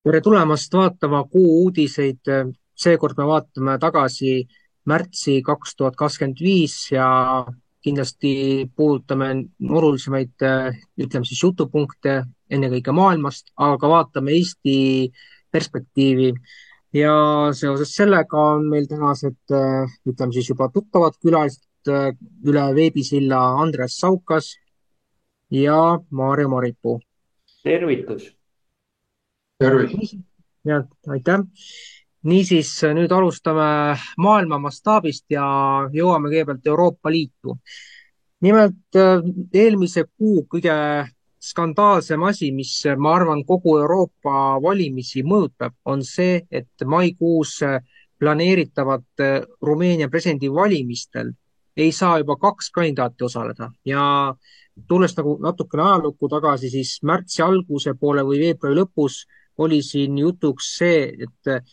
tere tulemast vaatama Kuu uudiseid. Seekord me vaatame tagasi märtsi 2025 ja kindlasti puudutame olulisemaid, ütleme siis jutupunkte ennekõike maailmast, aga ka vaatame Eesti perspektiivi. Ja seoses sellega on meil tänased, ütleme siis juba tuttavad külalised üle veebisilla Andres Saukas ja Maarja Maripuu. Tervitus. Tervist. Ja aitäh. Niisiis, nüüd alustame maailma mastaabist ja jõuame kõigepealt Euroopa Liitu. Nimelt eelmise kuu kõige skandaalsem asi, mis ma arvan kogu Euroopa valimisi mõjutab, on see, et maikuus planeeritavad Rumeenia presidendivalimistel ei saa juba kaks kandidaati osaleda ja tulles nagu natukene ajalukku tagasi, siis märtsi alguse poole või veebruari lõpus oli siin jutuks see, et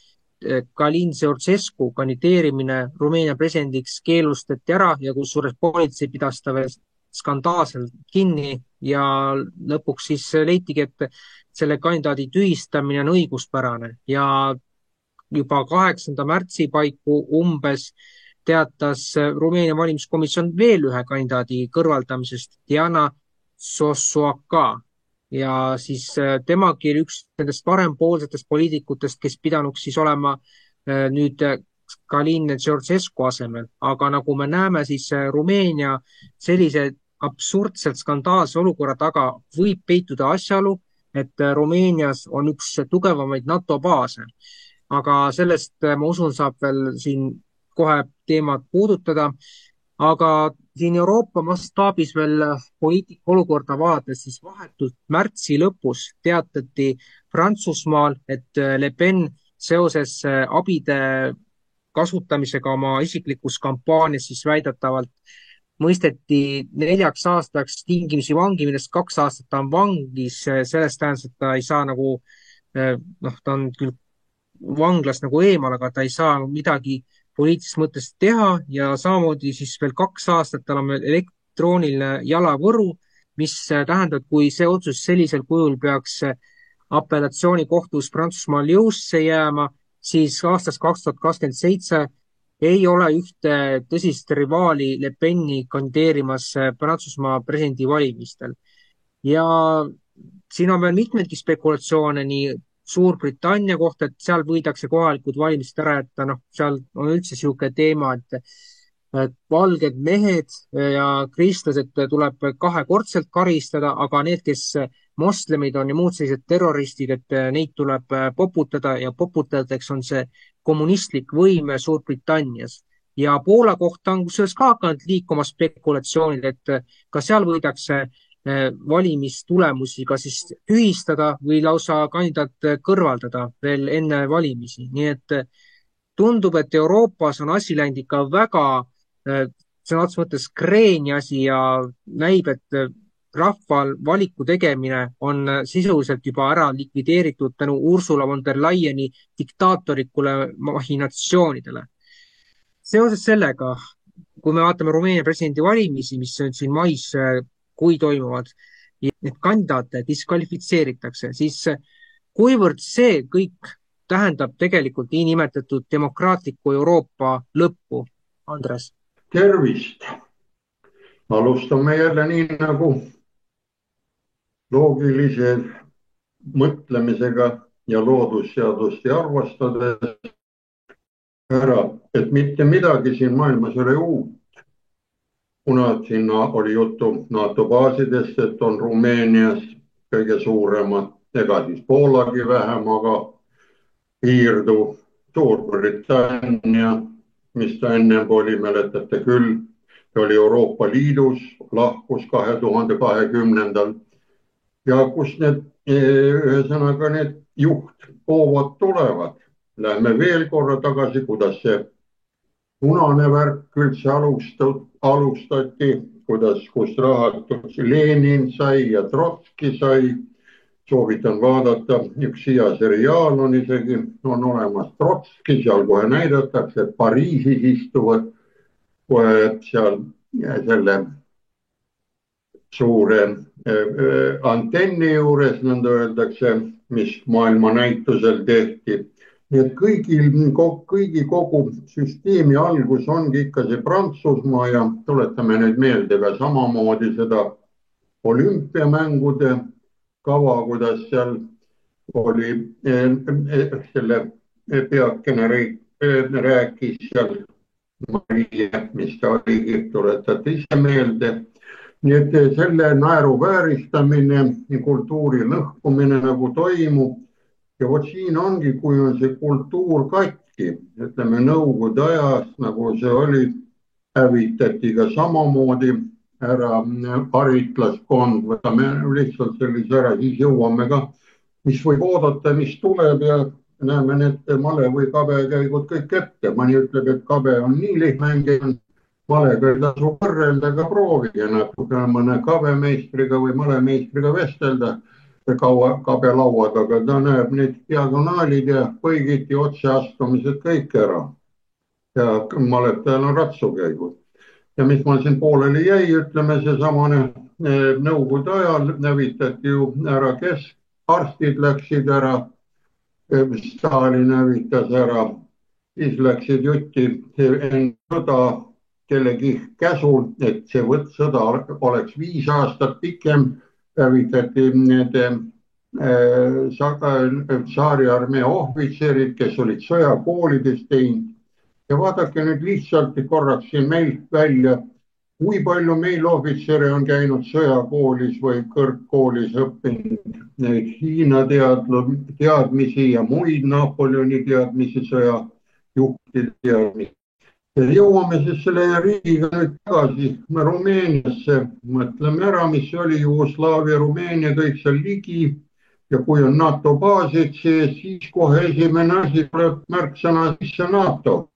Calin Georgescu kandideerimine Rumeenia presidendiks keelustati ära ja kusjuures politsei pidas ta veel skandaalselt kinni ja lõpuks siis leitigi, et selle kandidaadi tühistamine on õiguspärane ja juba 8. märtsi paiku umbes teatas Rumeenia valimiskomisjon veel ühe kandidaadi kõrvaldamisest, Diana Sosoaka. Ja siis temagi oli üks nendest parempoolsetest poliitikutest, kes pidanuks siis olema nüüd Calin Georgescu asemel. Aga nagu me näeme, siis Rumeenia sellise absurdselt skandaalse olukorra taga võib peituda asjaolu, et Rumeenias on üks tugevamaid NATO baase. Aga sellest, ma usun, saab veel siin kohe teemat puudutada. Aga siin Euroopa mastaabis veel poliitika olukorda vaadates, siis vahetult märtsi lõpus teatati Prantsusmaal, et Le Pen seoses abide kasutamisega oma isiklikus kampaanias siis väidetavalt mõisteti 4 aastaks tingimisi vangi, millest 2 aastat ta on vangis. Sellest tähendas, et ta ei saa nagu, ta on küll vanglast nagu eemal, aga ta ei saa midagi poliitilises mõttes teha ja samamoodi siis veel 2 aastat tal on veel elektrooniline jalavõru, mis tähendab, kui see otsus sellisel kujul peaks apellatsioonikohtus Prantsusmaal jõusse jääma, siis aastast 2027 ei ole ühte tõsist rivaali Le Peni kandideerimas Prantsusmaa presidendivalimistel. Ja siin on veel mitmeidki spekulatsioone nii Suurbritannia kohta, et seal võidakse kohalikud valimised ära jätta, seal on üldse niisugune teema, et valged mehed ja kristlased tuleb kahekordselt karistada, aga need, kes moslemid on ja muud sellised terroristid, et neid tuleb poputada ja poputajateks on see kommunistlik võim Suurbritannias. Ja Poola kohta on kusjuures ka hakanud liikuma spekulatsioonid, et ka seal võidakse valimistulemusi ka siis tühistada või lausa kandidaat kõrvaldada veel enne valimisi. Nii et tundub, et Euroopas on asi läinud ikka väga sõna otseses mõttes kreeni asi ja näib, et rahval valiku tegemine on sisuliselt juba ära likvideeritud tänu Ursula von der Leyeni diktaatorikule machinatsioonidele. Seoses sellega, kui me vaatame Rumeenia presidendi valimisi, mis on siin mais, kui toimuvad, ja need kandidaate diskvalifitseeritakse, siis kuivõrd see kõik tähendab tegelikult niinimetatud demokraatliku Euroopa lõppu? Andres. Tervist. Alustame jälle nii nagu loogilise mõtlemisega ja loodusseadusti arvestades ära, et mitte midagi siin maailmas ei ole uut. Kuna siin oli juttu NATO baasidest, et on Rumeenias kõige suuremad, ega siis Poolagi vähem, aga piirdu Suurbritannia, mis ta ennem oli, mäletate küll, ta oli Euroopa Liidus, lahkus 2020. Ja kus need, ühesõnaga need juhthoovad tulevad. Lähme veel korra tagasi, kuidas see punane värk üldse alustati, kust rahatud Lenin sai ja Trotski sai. Soovitan vaadata, üks hea seriaal on isegi, on olemas Trotski, seal kohe näidatakse, et Pariisis istuvad kohe seal selle suure antenni juures, nõnda öeldakse, mis maailmanäitusel tehti. nii et kõigi kogu süsteemi algus ongi ikka see Prantsusmaa ja tuletame nüüd meelde ka samamoodi seda olümpiamängude kava, kuidas seal oli selle peakene rääkis seal Marie, mis ta oligi, tuletate ise meelde. nii et selle naeruvääristamine, kultuuri lõhkumine nagu toimub. ja vot siin ongi, kui on see kultuur katki, ütleme Nõukogude ajast, nagu see oli, hävitati ka samamoodi ära haritlaskond, võtame lihtsalt sellise ära, siis jõuame ka, mis võib oodata, mis tuleb ja näeme need male või kabekäigud kõik ette. mõni ütleb, et kabe on nii lihtmängija, malega ei tasu võrrelda, aga proovige natuke mõne kabemeistriga või malemeistriga vestelda kabe laua taga, ta näeb need diagonaalid ja põigiti otseastumised kõik ära. ja maletajal on ratsukäigud. ja mis mul siin pooleli jäi, ütleme seesamane Nõukogude ajal hävitati ju ära keskarstid läksid ära, Stalin hävitas ära, siis läksid jutti enne sõda kellegi käsul, et see sõda oleks 5 aastat pikem, hävitati need tsaariarmee ohvitserid, kes olid sõjakoolides teinud. ja vaadake nüüd lihtsalt korraks siin meil välja, kui palju meil ohvitsere on käinud sõjakoolis või kõrgkoolis õppinud neid Hiina teadmisi ja muid Napoleoni teadmisi, sõjajuhtide teadmisi. jõuame siis selle riigiga nüüd tagasi Rumeeniasse, mõtleme ära, mis oli Jugoslaavia, Rumeenia, kõik seal ligi. ja kui on NATO baasid, siis kohe esimene asi tuleb märksõna sisse NATO.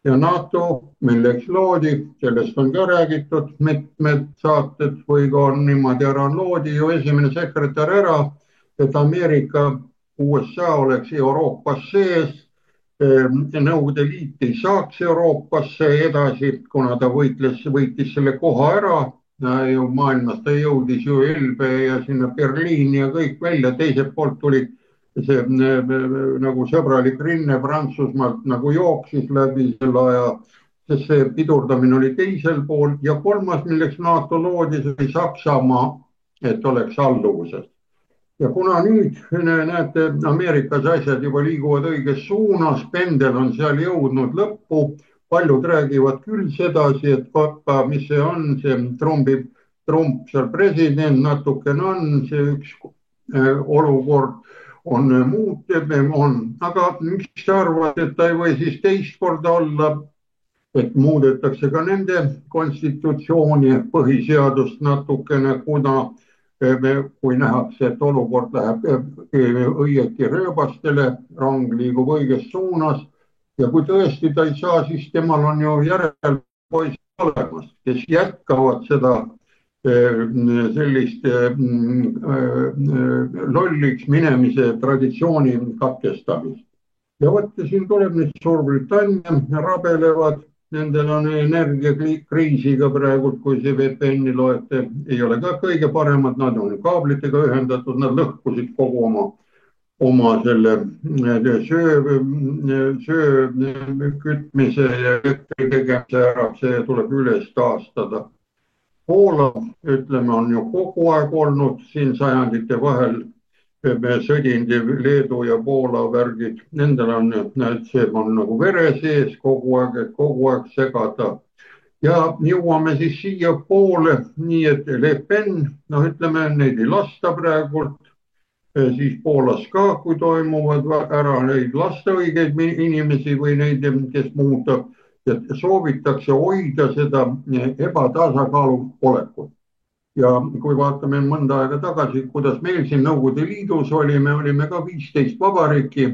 ja NATO, milleks loodi, sellest on ka räägitud mitmed saated või ka on niimoodi ära loodi ju esimene sekretär ära, et Ameerika, USA oleks Euroopas sees. Nõukogude Liit ei saaks Euroopasse edasi, kuna ta võitis selle koha ära. ju maailmas ta jõudis ju Elbe ja sinna Berliini ja kõik välja, teiselt poolt tuli see nagu sõbralik rinne Prantsusmaalt nagu jooksis läbi selle aja, sest see pidurdamine oli teisel pool ja kolmas, milleks NATO loodi, see oli Saksamaa, et oleks alluvuses. ja kuna nüüd näete, Ameerikas asjad juba liiguvad õiges suunas, pendel on seal jõudnud lõppu, paljud räägivad küll sedasi, et vaata, mis see on, see Trump seal president, natukene on see üks olukord on muutunud, aga miks sa arvad, et ta ei või siis teist korda olla, et muudetakse ka nende konstitutsiooni, põhiseadust natukene, kuna kui nähakse, et olukord läheb õieti rööbastele, rong liigub õiges suunas ja kui tõesti ta ei saa, siis temal on ju järelpoisid olemas, kes jätkavad seda sellist lolliks minemise traditsiooni katkestamist. ja vot siin tuleb nüüd Suurbritannia, rabelevad, nendel on energiakriisiga praegu, kui see VPN-i loete, ei ole ka kõige paremad, nad on kaablitega ühendatud, nad lõhkusid kogu oma selle söö kütmise ja elektri tegemise ära, see tuleb üles taastada. Poola, ütleme, on ju kogu aeg olnud siin sajandite vahel sõdindi Leedu ja Poola värgid. Nendel on, see on nagu vere sees kogu aeg, et kogu aeg segada. Ja jõuame siis siia poole, nii et Le Pen, ütleme, neid ei lasta praegult. Siis Poolas ka, kui toimuvad ära, neid lasta õigeid inimesi või neid, kes muudab. Ja soovitakse hoida seda ebatasakaalu olekut. Ja kui vaatame mõnda aega tagasi, kuidas meil siin Nõukogude Liidus olime ka 15 vabariiki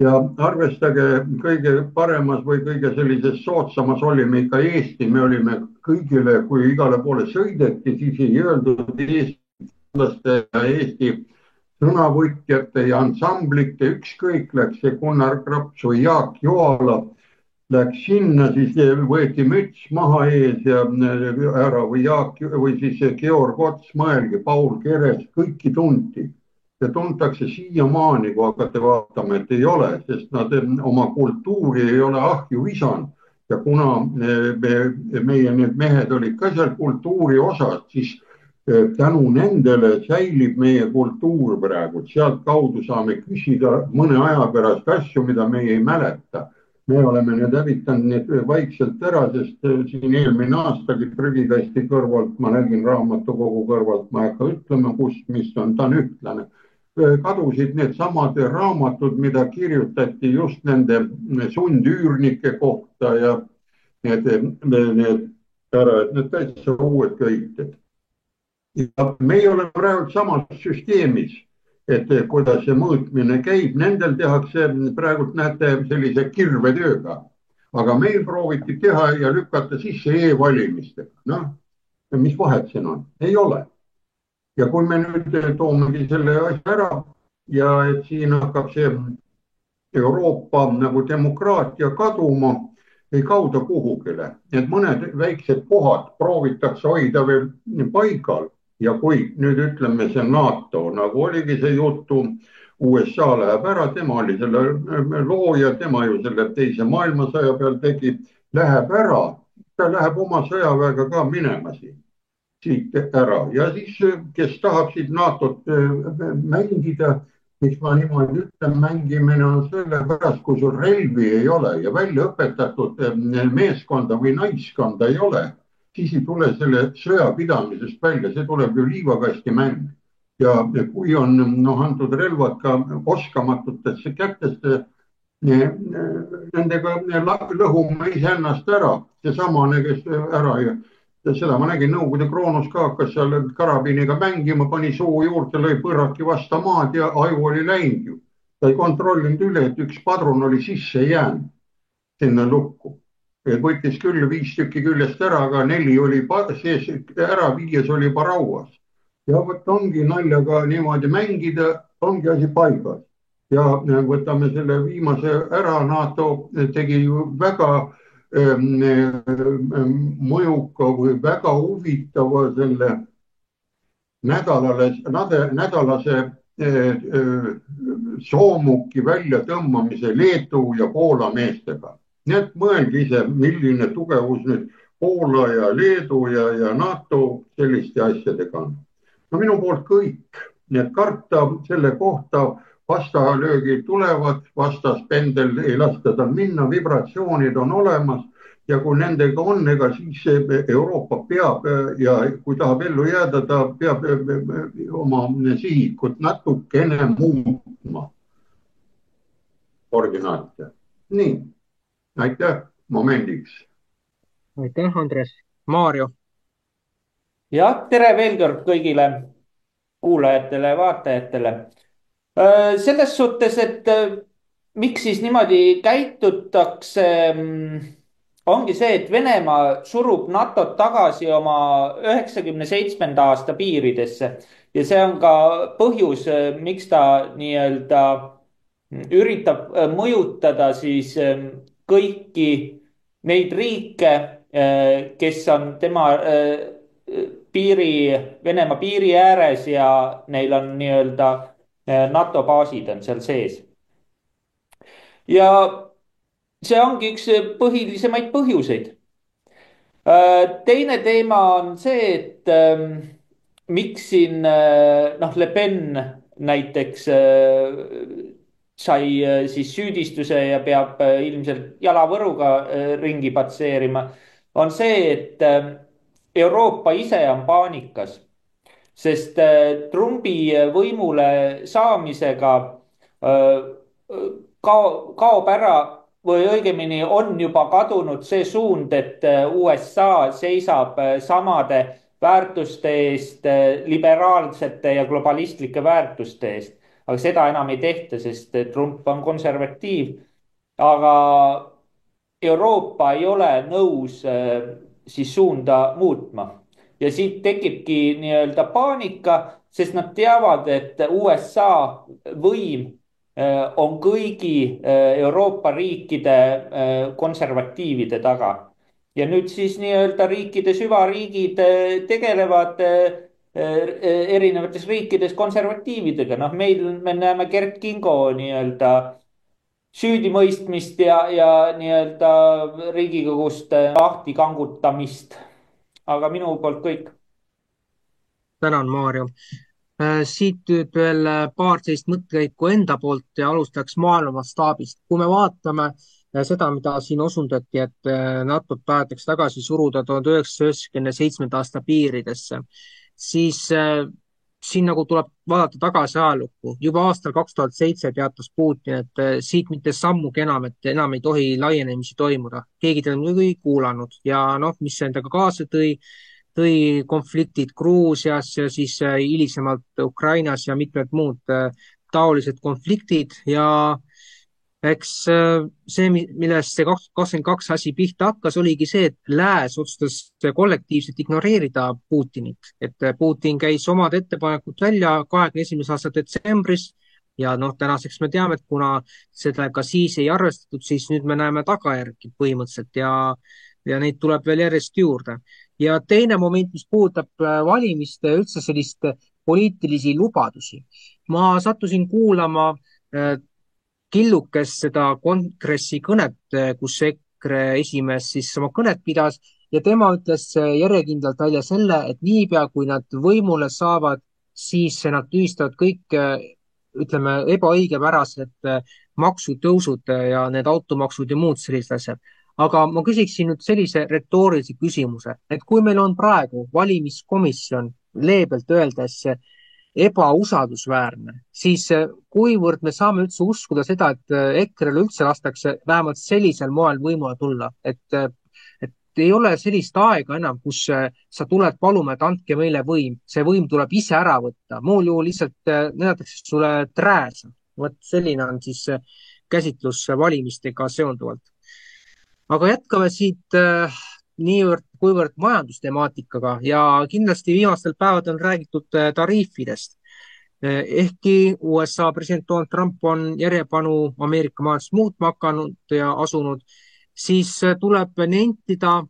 ja arvestage, kõige paremas või kõige sellises soodsamas olime ikka Eesti. Me olime kõigile, kui igale poole sõideti, siis ei öeldud eestlaste ja Eesti sõnavõtjate ja ansamblite, ükskõik läks see Gunnar Graps või Jaak Joala. läks sinna, siis võeti müts maha ees ja ära või Jaak või siis Georg Ots, mõelge, Paul Keres, kõiki tunti. ja tuntakse siiamaani, kui hakata vaatama, et ei ole, sest nad oma kultuuri ei ole ahju visanud. ja kuna meie need mehed olid ka seal kultuuri osas, siis tänu nendele säilib meie kultuur praegu, sealtkaudu saame küsida mõne aja pärast asju, mida meie ei mäleta. me oleme need hävitanud need vaikselt ära, sest siin eelmine aastagi prügikasti kõrvalt, ma nägin raamatukogu kõrvalt, ma ei hakka ütlema, kus, mis on, ta on ühtlane. kadusid needsamad raamatud, mida kirjutati just nende sundüürnike kohta ja need ära, et need täitsa uued köited. ja meie oleme praegu samas süsteemis, et kuidas see mõõtmine käib, nendel tehakse praegult näete sellise kirvetööga, aga meil prooviti teha ja lükata sisse e-valimistega. noh, mis vahet siin on, ei ole. ja kui me nüüd toomegi selle asja ära ja et siin hakkab see Euroopa nagu demokraatia kaduma, ei kauda kuhugile, et mõned väiksed kohad proovitakse hoida veel paigal. ja kui nüüd ütleme see NATO, nagu oligi see jutu, USA läheb ära, tema oli selle looja, tema ju selle teise maailmasõja peal tegi, läheb ära, ta läheb oma sõjaväega ka minema siit ära ja siis, kes tahab siit NATO-t mängida, miks ma niimoodi ütlen, mängimine on sellepärast, kui sul relvi ei ole ja välja õpetatud meeskonda või naiskonda ei ole, siis ei tule selle sõjapidamisest välja, see tuleb ju liivakasti mäng. ja kui on antud relvad ka oskamatutesse kätesse, nendega lõhume iseennast ära, seesamane, kes ära ja seda ma nägin Nõukogude Kroonus ka, hakkas seal karabiniga mängima, pani suu juurde, lõi põrraki vastu maad ja aju oli läinud ju. ta ei kontrollinud üle, et üks padrun oli sisse jäänud sinna lukku. võttis küll 5 tükki küljest ära, aga 4 oli sees ära, 5 oli juba rauas. ja vot ongi naljaga niimoodi mängida, ongi asi paigas. ja võtame selle viimase ära, NATO tegi ju väga mõjuka või väga huvitava selle nädalase soomuki väljatõmbamise Leedu ja Poola meestega. nii et mõelge ise, milline tugevus nüüd Poola ja Leedu ja NATO selliste asjadega on. no minu poolt kõik, nii et karta selle kohta, vastalöögid tulevad, vastaspendel ei lasta tal minna, vibratsioonid on olemas ja kui nendega on, ega siis Euroopa peab ja kui tahab ellu jääda, ta peab oma sihikut natukene muutma. Ordinaate. nii, aitäh momendiks. aitäh, Andres. Maarjo. jah, tere veel kord kõigile kuulajatele ja vaatajatele. selles suhtes, et miks siis niimoodi käitutakse, ongi see, et Venemaa surub NATO-t tagasi oma 97. aasta piiridesse ja see on ka põhjus, miks ta nii-öelda üritab mõjutada siis kõiki neid riike, kes on tema Venemaa piiri ääres ja neil on nii-öelda NATO baasid on seal sees. ja see ongi üks põhilisemaid põhjuseid. teine teema on see, et miks siin Le Pen näiteks sai siis süüdistuse ja peab ilmselt jalavõruga ringi patseerima, on see, et Euroopa ise on paanikas, sest Trumpi võimule saamisega kaob ära või õigemini on juba kadunud see suund, et USA seisab samade väärtuste eest, liberaalsete ja globalistlike väärtuste eest. aga seda enam ei tehta, sest Trump on konservatiiv. aga Euroopa ei ole nõus siis suunda muutma ja siit tekibki nii-öelda paanika, sest nad teavad, et USA võim on kõigi Euroopa riikide konservatiivide taga. Ja nüüd siis nii-öelda riikide süvariigid tegelevad erinevates riikides konservatiividega. Noh, meil me näeme Kert Kingo nii-öelda süüdimõistmist ja nii-öelda Riigikogust lahti kangutamist. Aga minu poolt kõik. tänan, Maarjo. Siit nüüd veel paar sellist mõttekäiku enda poolt ja alustaks maailma mastaabist. Kui me vaatame seda, mida siin osundati, et NATO tahetakse tagasi suruda 1997. aasta piiridesse, siis siin nagu tuleb vaadata tagasi ajalukku. Juba aastal 2007 teatas Putin, et siit mitte sammugi enam, et enam ei tohi laienemisi toimuda. Keegi teda muidugi ei kuulanud ja noh, mis see endaga kaasa tõi konfliktid Gruusias ja siis hilisemalt Ukrainas ja mitmed muud taolised konfliktid ja eks see, millest see 2022 asi pihta hakkas, oligi see, et Lääs otsustas kollektiivselt ignoreerida Putinit, et Putin käis omad ettepanekud välja 21. aasta detsembris ja noh, tänaseks me teame, et kuna seda ka siis ei arvestatud, siis nüüd me näeme tagajärgi põhimõtteliselt ja neid tuleb veel järjest juurde. Ja teine moment, mis puudutab valimiste ja üldse sellist poliitilisi lubadusi. Ma sattusin kuulama killukest seda kongressi kõnet, kus EKRE esimees siis oma kõnet pidas ja tema ütles järjekindlalt välja selle, et niipea kui nad võimule saavad, siis nad tühistavad kõik, ütleme, ebaõigepärased maksutõusud ja need automaksud ja muud sellised asjad. Aga ma küsiksin nüüd sellise retoorilise küsimuse, et kui meil on praegu valimiskomisjon leebelt öeldes ebausaldusväärne, siis kuivõrd me saame üldse uskuda seda, et EKRE-le üldse lastakse vähemalt sellisel moel võimule tulla, et ei ole sellist aega enam, kus sa tuled paluma, et andke meile võim. See võim tuleb ise ära võtta. Muul juhul lihtsalt näidatakse sulle trääsa. Vot selline on siis käsitlus valimistega seonduvalt. Aga jätkame siit niivõrd kuivõrd majandustemaatikaga ja kindlasti viimastel päevadel on räägitud tariifidest. Ehkki USA president Donald Trump on järjepanu Ameerika majandust muutma hakanud ja asunud, siis tuleb nentida,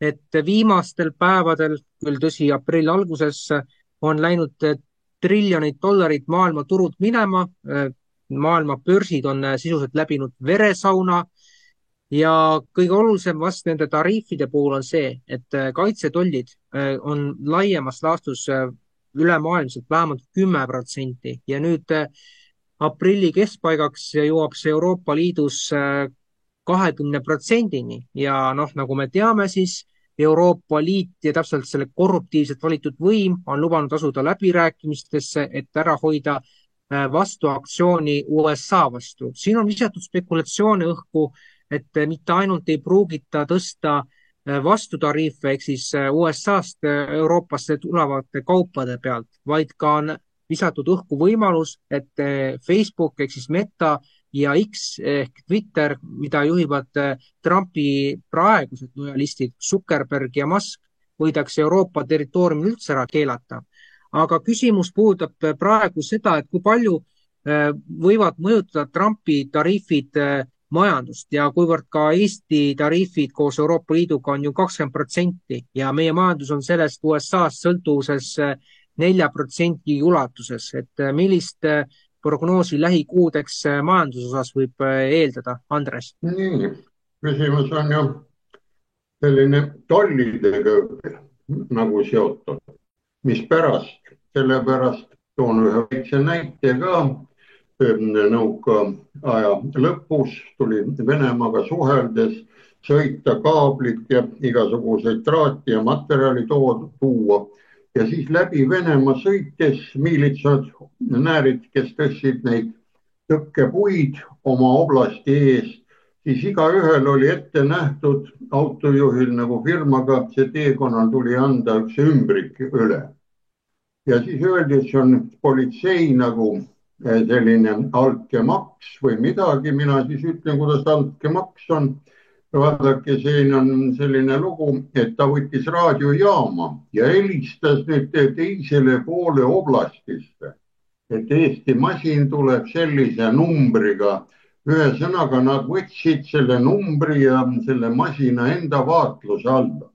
et viimastel päevadel, küll tõsi aprilli alguses, on läinud triljonid dollarid maailma turult minema. Maailma börsid on sisuliselt läbinud veresauna. Ja kõige olulisem vast nende tariifide puhul on see, et kaitsetollid on laiemas laastus ülemaailmselt vähemalt 10% ja nüüd aprilli keskpaigaks jõuab see Euroopa Liidus 20%-ni ja noh, nagu me teame, siis Euroopa Liit ja täpselt selle korruptiivselt valitud võim on lubanud asuda läbirääkimistesse, et ära hoida vastuaktsiooni USA vastu. Siin on visatud spekulatsioone õhku, et mitte ainult ei pruugita tõsta vastutariife ehk siis USA-st Euroopasse tulevate kaupade pealt, vaid ka on visatud õhku võimalus, et Facebook ehk siis Meta ja X ehk Twitter, mida juhivad Trumpi praegused lojalistid Zuckerberg ja Musk, võidakse Euroopa territooriumil üldse ära keelata. Aga küsimus puudutab praegu seda, et kui palju võivad mõjutada Trumpi tariifid majandust ja kuivõrd ka Eesti tariifid koos Euroopa Liiduga on ju 20% ja meie majandus on sellest USA-st sõltuvuses 4% ulatuses, et millist prognoosi lähikuudeks majanduse osas võib eeldada, Andres? Nii, küsimus on ju selline tollidega nagu seotud. Mis pärast? Sellepärast toon ühe väikse näite ka. Nõukaaja lõpus tuli Venemaaga suheldes sõita kaablit ja igasuguseid traati ja materjali tuua. Ja siis läbi Venemaa sõites miilitsad näärid, kes tõstsid neid tõkkepuid oma oblasti ees, siis igaühel oli ette nähtud autojuhil nagu firmaga, see teekonnal tuli anda üks ümbrik üle. Ja siis öeldi, et see on politsei nagu selline altkäemaks või midagi, mina siis ütlen, kuidas altkäemaks on. Vaadake, siin on selline lugu, et ta võttis raadiojaama ja helistas nüüd teisele poole oblastisse et Eesti masin tuleb sellise numbriga. Ühesõnaga, nad võtsid selle numbri ja selle masina enda vaatluse alla.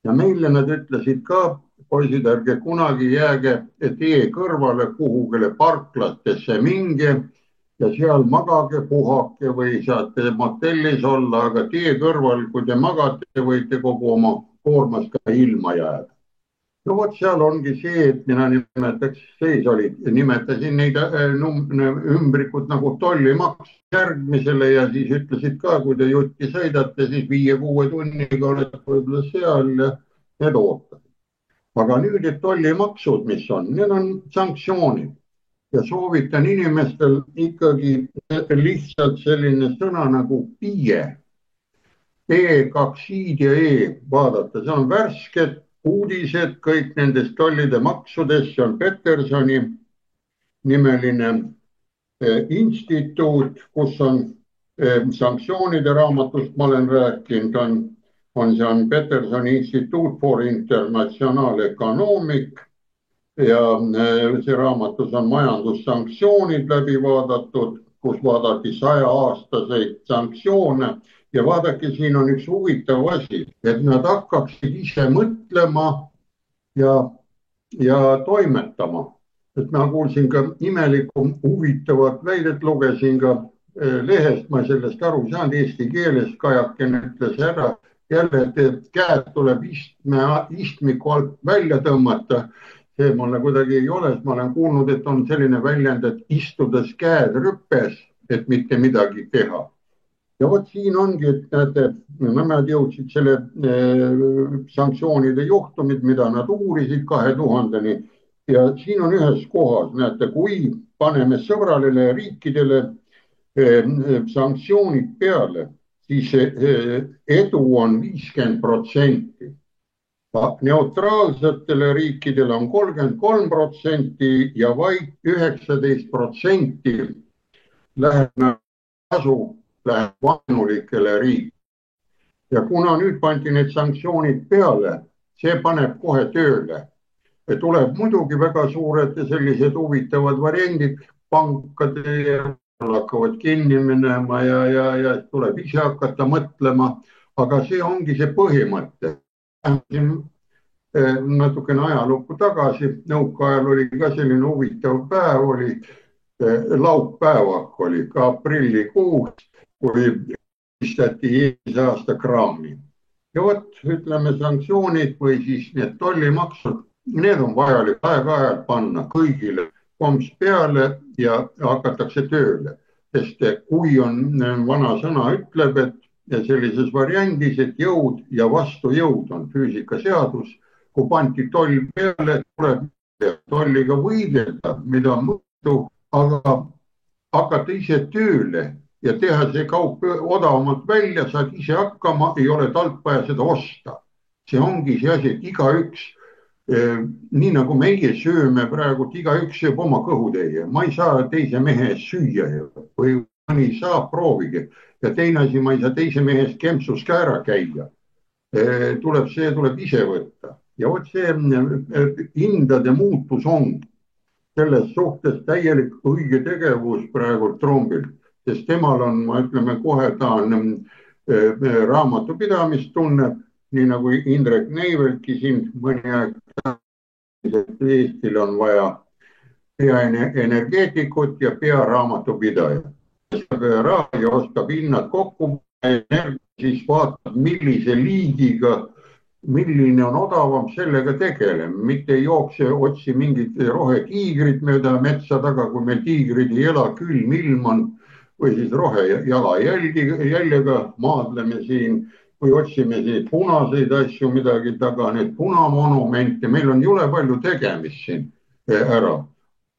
Ja meile nad ütlesid ka, poisid, ärge kunagi jääge tee kõrvale kuhugile parklatesse minge ja seal magage, puhake või saate motellis olla, aga tee kõrval, kui te magate, võite kogu oma koormast ka ilma jääda. No vot, seal ongi see, et mina nimetasin neid ümbrikud nagu tollimaks järgmisele ja siis ütlesid ka, kui te jutti sõidate, siis 5-6 tunniga olete võib-olla seal ja need ootavad. Aga nüüd, et tollimaksud, mis on, need on sanktsioonid ja soovitan inimestel ikkagi lihtsalt selline sõna nagu PIE, E2I ja E vaadata, see on värsked uudised kõik nendest tollide maksudest, see on Petersoni nimeline instituut, kus on sanktsioonide raamatust, ma olen rääkinud, see on Petersoni Instituut for International Economic ja see raamatus on majandussanktsioonid läbi vaadatud, kus vaadati 100-aastaseid sanktsioone. Ja vaadake, siin on üks huvitav asi, et nad hakkaksid ise mõtlema ja toimetama. Et ma kuulsin ka imelikku huvitavat väidet, lugesin ka lehest, ma sellest aru saanud eesti keeles, Kajaken ütles ära, jälle, et käed tuleb istmiku alt välja tõmmata. See mulle kuidagi ei ole, ma olen kuulnud, et on selline väljend, et istudes käed rüppes, et mitte midagi teha. Ja vot siin ongi, et näete, nemad jõudsid selle sanktsioonide juhtumid, mida nad uurisid 2000-ni ja siin on ühes kohas, näete, kui paneme sõbralile riikidele sanktsioonid peale, siis edu on 50%. Neutraalsetele riikidele on 33% ja vaid 19% läheb kasu läheb vaenulikele riik. Ja kuna nüüd pandi need sanktsioonid peale, see paneb kohe tööle. Tuleb muidugi väga suured sellised huvitavad variandid, pankade hakkavad kinni minema ja tuleb ise hakata mõtlema, aga see ongi see põhimõte. Natukene ajalukku tagasi, nõukaajal oli ka selline huvitav päev, oli laupäevak oli ka aprillikuus, kui pistati eelmise aasta kraami. Ja vot, ütleme, sanktsioonid või siis need tollimaksud, need on vajalik aeg-ajalt panna kõigile komps peale ja hakatakse tööle. Sest kui on vana sõna ütleb, et sellises variandis, et jõud ja vastujõud on füüsikaseadus, kui panti toll peale, tuleb tolliga võidelda, mida mõttu, aga hakata ise tööle ja teha see kaup odavamalt välja, saad ise hakkama, ei ole talt vaja seda osta. See ongi see asi, et igaüks, nii nagu meie sööme praegu, igaüks sööb oma kõhutäie. Ma ei saa teise mehe eest süüa või mõni saab, proovige. Ja teine asi, ma ei saa teise mehe eest kempsus ka ära käia. Tuleb ise võtta. Ja vot see hindade muutus on selles suhtes täielik õige tegevus praegu Trumpilt. Sest temal on, ma ütleme kohe, ta on raamatupidamist tunneb, nii nagu Indrek Neiveltki siin mõni aeg, et Eestil on vaja peaenergeetikut ja pearaamatupidaja. Ja oskab hinnad kokku, siis vaatab, millise liigiga, milline on odavam, sellega tegeleme. Mitte ei jookse otsi mingid rohetiigrid mööda metsa taga, kui meil tiigrid ei ela, külm ilm on, või siis rohejalajäljega maadleme siin, või otsime siin punaseid asju midagi taga, need punamonumente, meil on jule palju tegemist siin ära.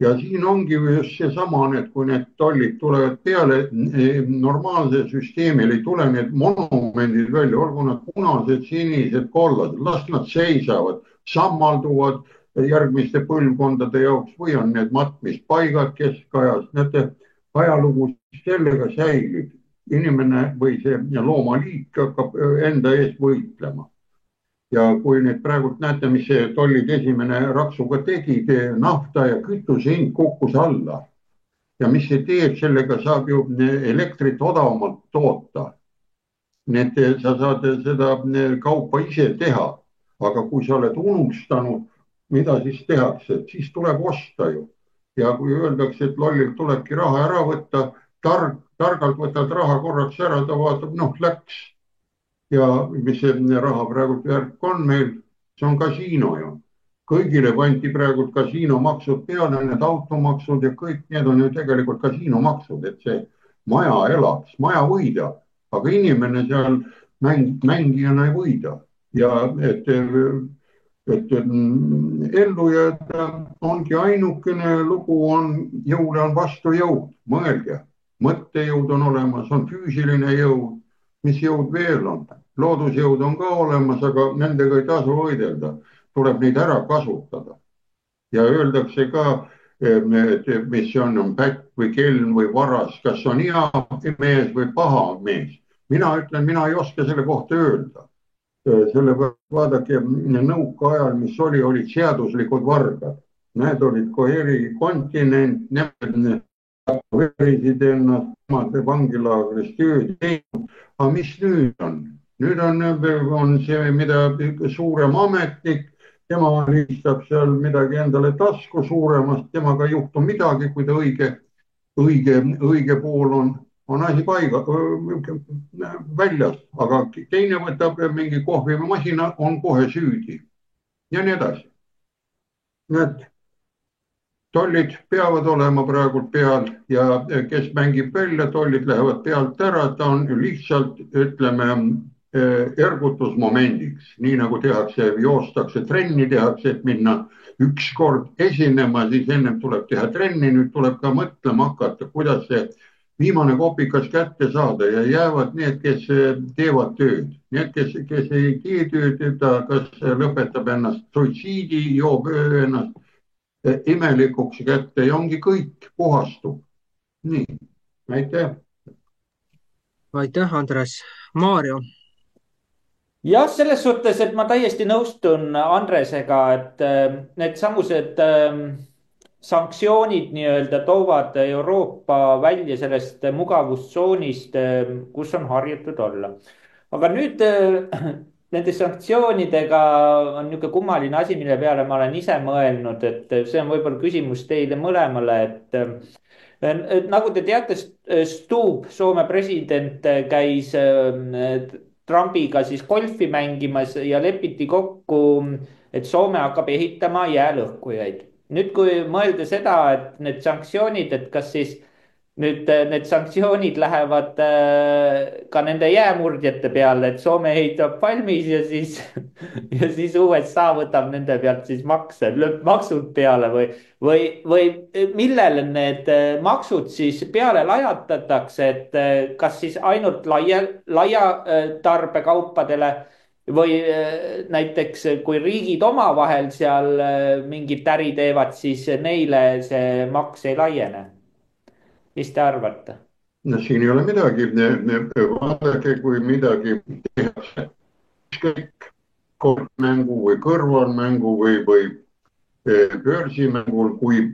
Ja siin ongi just seesama, et kui need tollid tulevad peale, normaalse süsteemil ei tule need monumendid välja, olgu nad punased, sinised, kollased, las nad seisavad, sammalduvad järgmiste põlvkondade jaoks või on need matmispaigad keskajas, näete, ajalugu sellega säilib. Inimene või see loomaliik hakkab enda eest võitlema. ja kui nüüd praegult näete, mis see tollid esimene raksuga tegi, nafta ja kütuse hind kukkus alla ja mis see teeb, sellega saab ju elektrit odavamalt toota. Nii et sa saad seda kaupa ise teha, aga kui sa oled unustanud, mida siis tehakse, siis tuleb osta ju. Ja kui öeldakse, et lollilt tulebki raha ära võtta, targalt võtad raha korraks ära, ta vaatab, noh, läks. Ja mis see raha praegult värk on meil, see on kasiino ju. Kõigile pandi praegult kasiinomaksud peale, need automaksud ja kõik need on ju tegelikult kasiinomaksud, et see maja elaks, maja võidab, aga inimene seal mängijana ei võida. Ja et ellu jääda ongi ainukene lugu on, jõule on vastu jõud, mõelge, mõttejõud on olemas, on füüsiline jõud, mis jõud veel on, loodusjõud on ka olemas, aga nendega ei tasu võidelda, tuleb neid ära kasutada. Ja öeldakse ka, et mis see on pätt või kelm või varas, kas on hea mees või paha mees. Mina ütlen, mina ei oska selle kohta öelda. Sellepärast vaadake, nõukaajal, mis olid seaduslikud vargad. Need olid eri kontinent, nemad verisid ennast, nemad vangilaagris tööd teinud. Aga mis nüüd on? Nüüd on see, mida suurem ametnik, tema listab seal midagi endale tasku suuremast, temaga ei juhtu midagi, kui ta õige pool on asi paiga väljas, aga teine võtab mingi kohvimasina, on kohe süüdi ja nii edasi. Need tollid peavad olema praegu peal ja kes mängib välja, tollid lähevad pealt ära, ta on lihtsalt, ütleme, ergutusmomendiks, nii nagu tehakse, joostakse trenni, tehakse, et minna ükskord esinema, siis ennem tuleb teha trenni, nüüd tuleb ka mõtlema hakata, kuidas see viimane kopikas kätte saada ja jäävad need, kes teevad tööd. Need, kes ei tee tööd, ta kas lõpetab ennast suitsiidi, joob ennast imelikuks kätte ja ongi kõik, puhastub. Nii, aitäh. Aitäh, Andres. Maarjo. Jah, selles suhtes, et ma täiesti nõustun Andresega, et need samused sanktsioonid nii-öelda toovad Euroopa välja sellest mugavustsoonist, kus on harjutud olla. Aga nüüd nende sanktsioonidega on niisugune kummaline asi, mille peale ma olen ise mõelnud, et see on võib-olla küsimus teile mõlemale, et nagu te teate, Stubb, Soome president, käis Trumpiga siis golfi mängimas ja lepiti kokku, et Soome hakkab ehitama jäälõhkujaid. Nüüd, kui mõelda seda, et need sanktsioonid, et kas siis nüüd need sanktsioonid lähevad ka nende jäämurdjate peale, et Soome ehitab valmis ja siis USA võtab nende pealt siis maksud peale või millele need maksud siis peale lajatatakse, et kas siis ainult laia tarbekaupadele või näiteks kui riigid omavahel seal mingit äri teevad, siis neile see maks ei laiene. Mis te arvate? No siin ei ole midagi, vaadake, kui midagi tehakse, ükskõik kortmängu või kõrvalmängu või börsimängul, kui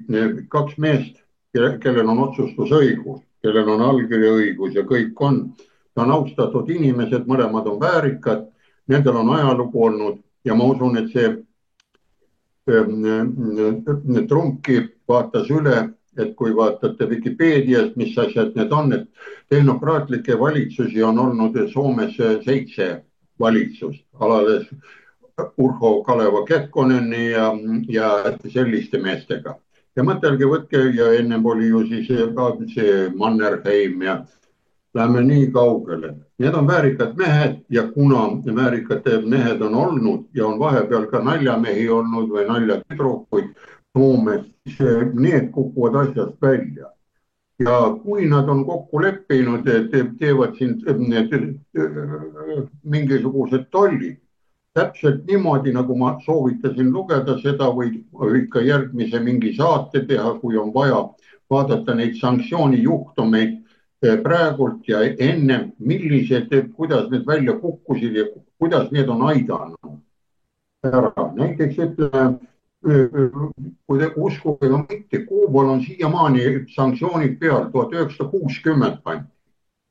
kaks meest, kellel on otsustusõigus, kellel on allkirjaõigus ja kõik on austatud inimesed, mõlemad on väärikad, nendel on ajalugu olnud ja ma usun, et see Trumpki vaatas üle, et kui vaatate Vikipeediast, mis asjad need on, et tehnokraatlikke valitsusi on olnud Soomes 7 valitsust, alades Urho Kaleva Kekkoneni ja selliste meestega. Ja mõtelge, võtke, ja ennem oli ju siis see Mannerheim ja läheme nii kaugele. Need on väärikad mehed ja kuna väärikad mehed on olnud ja on vahepeal ka naljamehi olnud või naljaküdrukuid Soomes, need kukuvad asjast välja. Ja kui nad on kokku leppinud, teevad siin mingisugused tollid, täpselt niimoodi, nagu ma soovitasin lugeda seda või ikka järgmise mingi saate teha, kui on vaja vaadata neid sanktsioonijuhtumeid praegult ja enne, millised, kuidas need välja kukkusid ja kuidas need on aidanud. ära. näiteks ütleme, kui te uskuge või mitte, Kuubal on siiamaani sanktsioonid peal, 1960 pandi.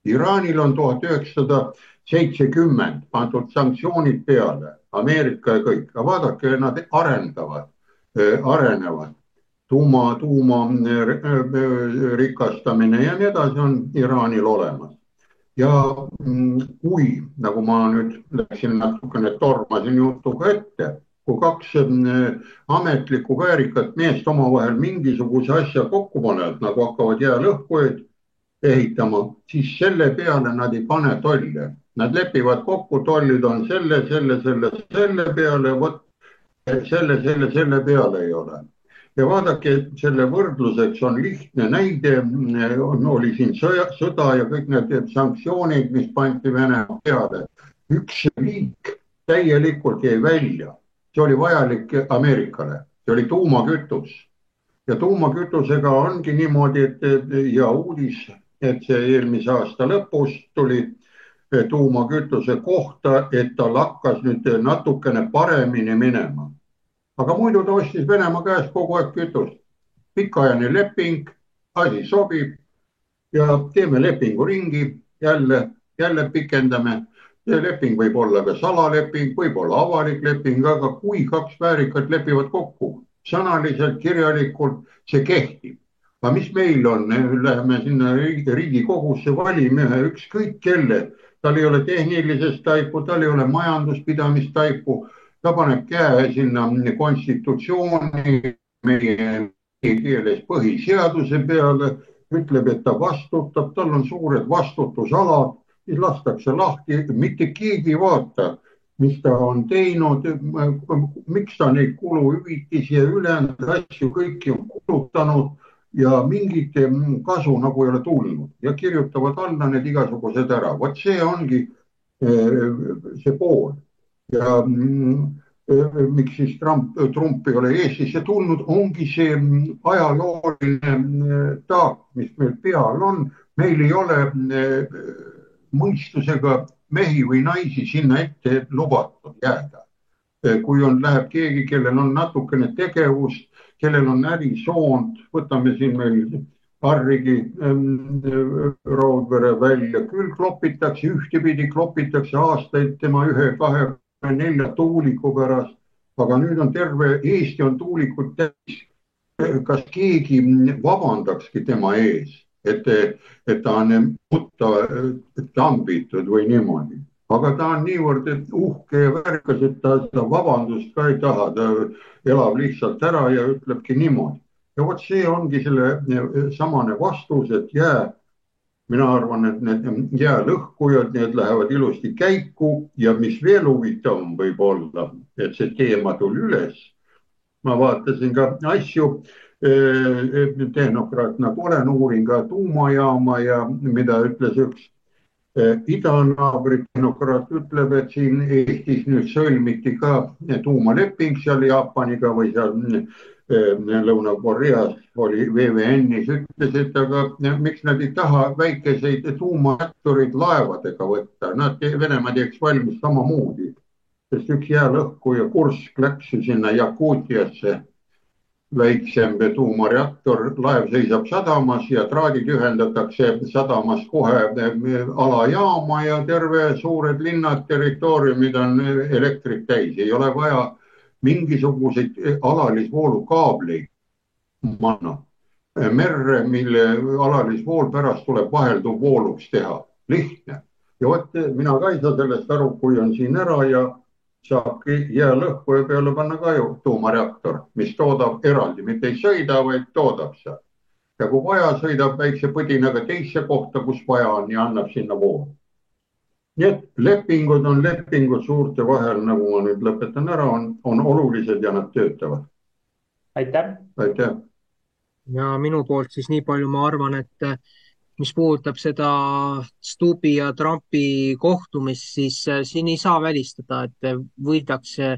Iraanil on 1970 pandud sanktsioonid peale, Ameerika ja kõik, aga vaadake, nad arenevad. tuuma rikastamine ja nii edasi on Iraanil olemas. ja kui, nagu ma nüüd läksin natukene, tormasin jutuga ette, kui kaks ametlikku väärikat meest omavahel mingisuguse asja kokku panevad, nagu hakkavad jäälõhkujaid ehitama, siis selle peale nad ei pane tolle. Nad lepivad kokku, tollid on selle peale, vot selle peale ei ole. ja vaadake, selle võrdluseks on lihtne näide, oli siin sõda ja kõik need sanktsioonid, mis pandi Venemaa peale. üks liik täielikult jäi välja, see oli vajalik Ameerikale, see oli tuumakütus. ja tuumakütusega ongi niimoodi, et ja uudis, et see eelmise aasta lõpus tuli tuumakütuse kohta, et ta lakkas nüüd natukene paremini minema. aga muidu ta ostis Venemaa käest kogu aeg kütust. pikaajaline leping, asi sobib ja teeme lepingu ringi, jälle pikendame. see leping võib olla ka salaleping, võib olla avalik leping, aga kui kaks väärikat lepivad kokku, sõnaliselt, kirjalikult, see kehtib. aga mis meil on, läheme sinna Riigikogusse, valime ühe ükskõik kelle, tal ei ole tehnilisest taipu, tal ei ole majanduspidamistaipu, ta paneb käe sinna konstitutsiooni, meie keeles põhiseaduse peale, ütleb, et ta vastutab, tal on suured vastutusalad, siis lastakse lahti, mitte keegi ei vaata, mis ta on teinud, miks ta neid kuluhüvitisi ja ülejäänud asju kõiki on kulutanud ja mingit kasu nagu ei ole tulnud ja kirjutavad alla need igasugused ära. vot see ongi see pool. ja miks siis Trump ei ole Eestisse tulnud, ongi see ajalooline taak, mis meil peal on. meil ei ole mõistusega mehi või naisi sinna ette lubatud jääda. kui läheb keegi, kellel on natukene tegevust, kellel on ärisoond, võtame siin meil Harrigi Raudvere välja, küll klopitakse, ühtepidi klopitakse aastaid tema 1, 2, 4 tuuliku pärast, aga nüüd on terve Eesti on tuulikud täis. kas keegi vabandakski tema ees, et ta on mutta tambitud või niimoodi, aga ta on niivõrd uhke ja värkas, et ta seda vabandust ka ei taha, ta elab lihtsalt ära ja ütlebki niimoodi. ja vot see ongi selle samane vastus, et mina arvan, et need jäälõhkujad, need lähevad ilusti käiku ja mis veel huvitavam võib olla, et see teema tuli üles. ma vaatasin ka asju, tehnokraat nagu olen, uurin ka tuumajaama ja mida ütles üks idanaabri tehnokraat, ütleb, et siin Eestis nüüd sõlmiti ka tuumaleping seal Jaapaniga või seal Lõuna-Koreas oli VVN-is, ütles, et aga miks nad ei taha väikeseid tuumareaktoreid laevadega võtta, Venemaa teeks valmis samamoodi, sest üks jäälõhkuja Kursk läks ju sinna Jakuutiasse, väiksem tuumareaktor, laev seisab sadamas ja traadid ühendatakse sadamas kohe alajaama ja terve suured linnad, territooriumid on elektrit täis, ei ole vaja mingisuguseid alalisvoolukaableid manna merre, mille alalisvool pärast tuleb vahelduv vooluks teha. lihtne. ja vot mina ka ei saa sellest aru, kui on siin ära ja saabki jäälõhkuja peale panna ka ju tuumareaktor, mis toodab eraldi, mitte ei sõida, vaid toodab seal. ja kui vaja, sõidab väikse põdinaga teisse kohta, kus vaja on ja annab sinna voolu. nii et lepingud on lepingud suurte vahel, nagu ma nüüd lõpetan ära, on olulised ja nad töötavad. aitäh. aitäh. ja minu poolt siis nii palju, ma arvan, et mis puudutab seda Stubbi ja Trumpi kohtumist, siis siin ei saa välistada, et võidakse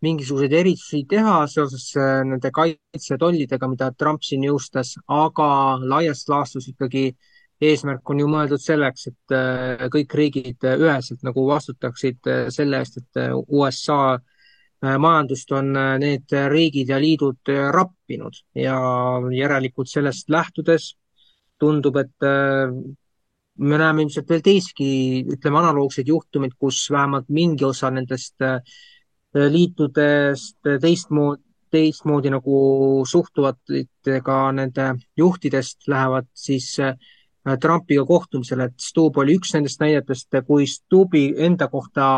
mingisuguseid erisusi teha seoses nende kaitsetollidega, mida Trump siin jõustas, aga laias laastus ikkagi eesmärk on ju mõeldud selleks, et kõik riigid üheselt nagu vastutaksid selle eest, et USA majandust on need riigid ja liidud rappinud ja järelikult sellest lähtudes tundub, et me näeme ilmselt veel teistki, ütleme, analoogseid juhtumeid, kus vähemalt mingi osa nendest liitudest teistmoodi nagu suhtuvad ka nende juhtidest lähevad siis Trumpiga kohtumisele, et Stubb oli üks nendest näidetest. Kui Stubbi enda kohta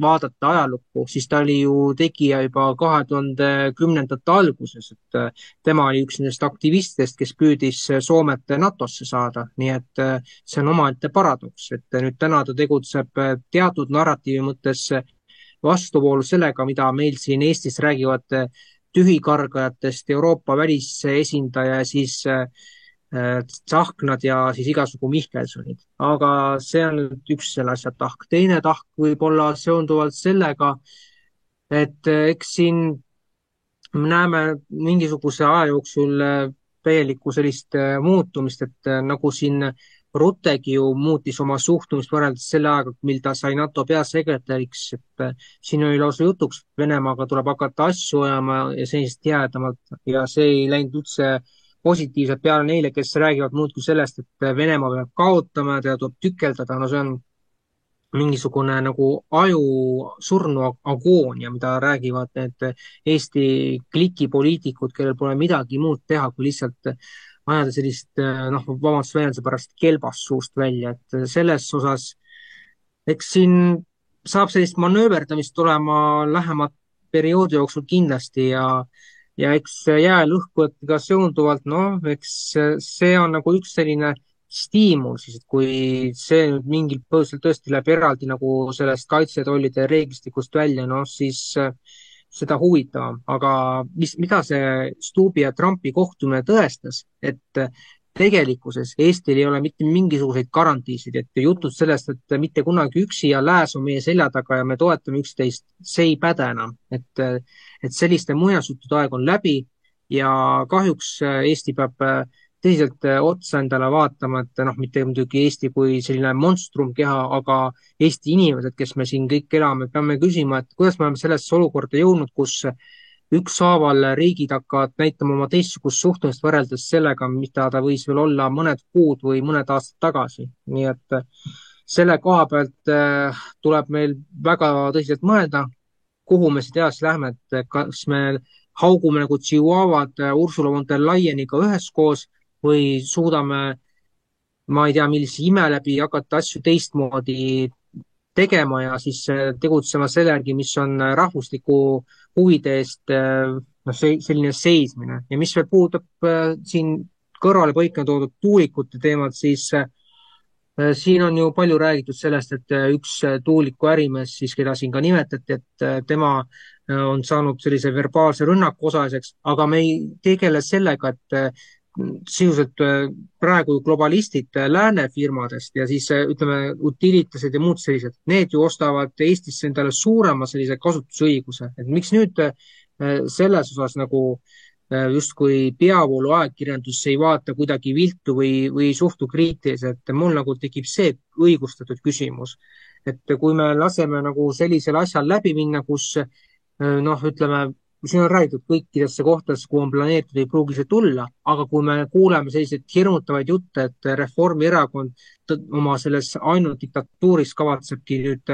vaadata ajalukku, siis ta oli ju tegija juba 2010ndate alguses, et tema oli üks nendest aktivistidest, kes püüdis Soomet NATO-sse saada, nii et see on omaette paradoks, et nüüd täna ta tegutseb teatud narratiivi mõttes vastuvoolu sellega, mida meil siin Eestis räägivad tühikargajatest Euroopa välisesindaja ja siis Tsahknad ja siis igasugu Mihkelsonid. Aga see on nüüd üks selle asja tahk. Teine tahk võib olla seonduvalt sellega, et eks siin me näeme mingisuguse aja jooksul täielikku sellist muutumist, et nagu siin Ruttegi ju muutis oma suhtumist võrreldes selle ajaga, mil ta sai NATO peasekretäriks, et siin oli lausa jutuks, et Venemaaga tuleb hakata asju ajama ja senisest tihedamalt ja see ei läinud üldse positiivselt peale neile, kes räägivad muudkui sellest, et Venemaa peab kaotama ja teda tuleb tükeldada. No see on mingisugune nagu aju surnu agoonia, mida räägivad need Eesti klikipoliitikud, kellel pole midagi muud teha, kui lihtsalt ajada sellist, noh, vabandust väljenduse pärast kelbast suust välja, et selles osas eks siin saab sellist manööverdamist olema lähemat perioodi jooksul kindlasti ja eks jäälõhkujatega seonduvalt, noh, eks see on nagu üks selline stiimul siis, et kui see nüüd mingil põhjusel tõesti läheb eraldi nagu sellest kaitsetollide reeglistikust välja, noh siis seda huvitavam. Aga mida see Stubbi ja Trumpi kohtumine tõestas, et tegelikkuses Eestil ei ole mitte mingisuguseid garantiisid, et jutud sellest, et mitte kunagi üksi ja lääs on meie selja taga ja me toetame üksteist, see ei päde enam. Et selliste muinasjuttude aeg on läbi ja kahjuks Eesti peab tõsiselt otsa endale vaatama, et noh, mitte muidugi Eesti kui selline monstrumkeha, aga Eesti inimesed, kes me siin kõik elame, peame küsima, et kuidas me oleme sellesse olukorda jõudnud, kus ükshaaval riigid hakkavad näitama oma teistsugust suhtumist võrreldes sellega, mida ta võis veel olla mõned kuud või mõned aastad tagasi. Nii et selle koha pealt tuleb meil väga tõsiselt mõelda, kuhu me siit edasi lähme, et kas me haugume nagu Chihuahuad Ursula von der Leyeniga üheskoos või suudame, ma ei tea, millise ime läbi hakata asju teistmoodi tegema ja siis tegutsema selle järgi, mis on rahvusliku huvide eest selline seismine. Ja mis veel puudutab siin kõrvale põikne toodud tuulikute teemat, siis siin on ju palju räägitud sellest, et üks tuuliku ärimees, siis keda siin ka nimetati, et tema on saanud sellise verbaalse rünnaku osaliseks, aga me ei tegele sellega, et sisuliselt praegu globalistid lääne firmadest ja siis ütleme utilitasid ja muud sellised, need ju ostavad Eestisse endale suurema sellise kasutusõiguse, et miks nüüd selles osas nagu justkui peavoolu ajakirjandus ei vaata kuidagi viltu või suhtu kriitiliselt, et mul nagu tekib see õigustatud küsimus, et kui me laseme nagu sellisel asjal läbi minna, kus noh, ütleme, siin on räägitud kõikidesse kohtadesse, kuhu on planeeritud, ei pruugi see tulla, aga kui me kuuleme selliseid hirmutavaid jutte, et Reformierakond oma selles ainult diktatuuris kavatsebki nüüd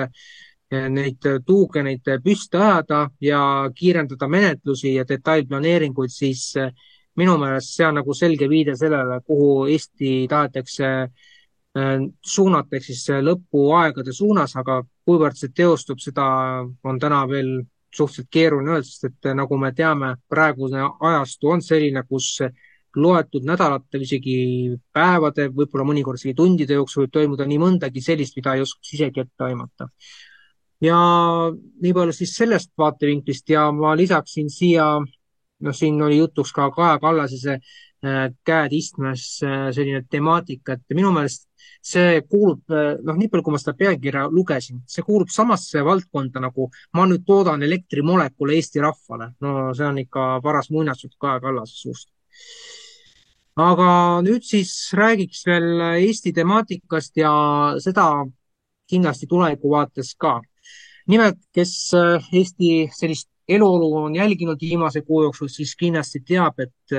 neid tuugeneid püsti ajada ja kiirendada menetlusi ja detailplaneeringuid, siis minu meelest see on nagu selge viide sellele, kuhu Eesti tahetakse suunata, ehk siis lõpuaegade suunas, aga kuivõrd see teostub, seda on täna veel suhteliselt keeruline öelda, sest et nagu me teame, praegune ajastu on selline, kus loetud nädalate või isegi päevade, võib-olla mõnikord isegi tundide jooksul võib toimuda nii mõndagi sellist, mida ei oskaks isegi ette aimata. Ja nii palju siis sellest vaatevinklist ja ma lisaksin siia, noh, siin oli jutuks ka Kaja Kallase see käed istmes selline temaatika, et minu meelest see kuulub, noh, nii palju, kui ma seda pealkirja lugesin, see kuulub samasse valdkonda nagu ma nüüd toodan elektrimolekule Eesti rahvale. No see on ikka paras muinasjutt Kaja Kallase suust. Aga nüüd siis räägiks veel Eesti temaatikast ja seda kindlasti tuleviku vaates ka. Nimelt, kes Eesti sellist eluolu on jälginud viimase kuu jooksul, siis kindlasti teab, et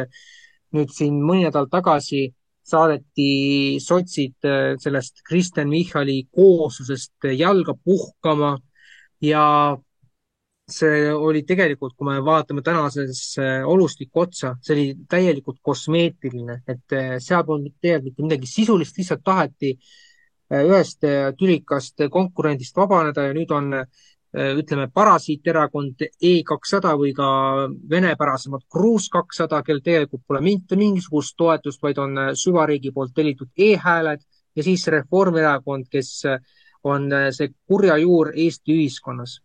nüüd siin mõni nädal tagasi saadeti sotsid sellest Kristen Michali kooslusest jalga puhkama ja see oli tegelikult, kui me vaatame tänases olustikku otsa, see oli täielikult kosmeetiline, et seal polnud tegelikult mitte midagi sisulist, lihtsalt taheti ühest tülikast konkurendist vabaneda ja nüüd on, ütleme, parasiiterakond E200 või ka venepärasemad Kruus 200, kel tegelikult pole mitte mingisugust toetust, vaid on süvariigi poolt tellitud e-hääled ja siis Reformierakond, kes on see kurja juur Eesti ühiskonnas.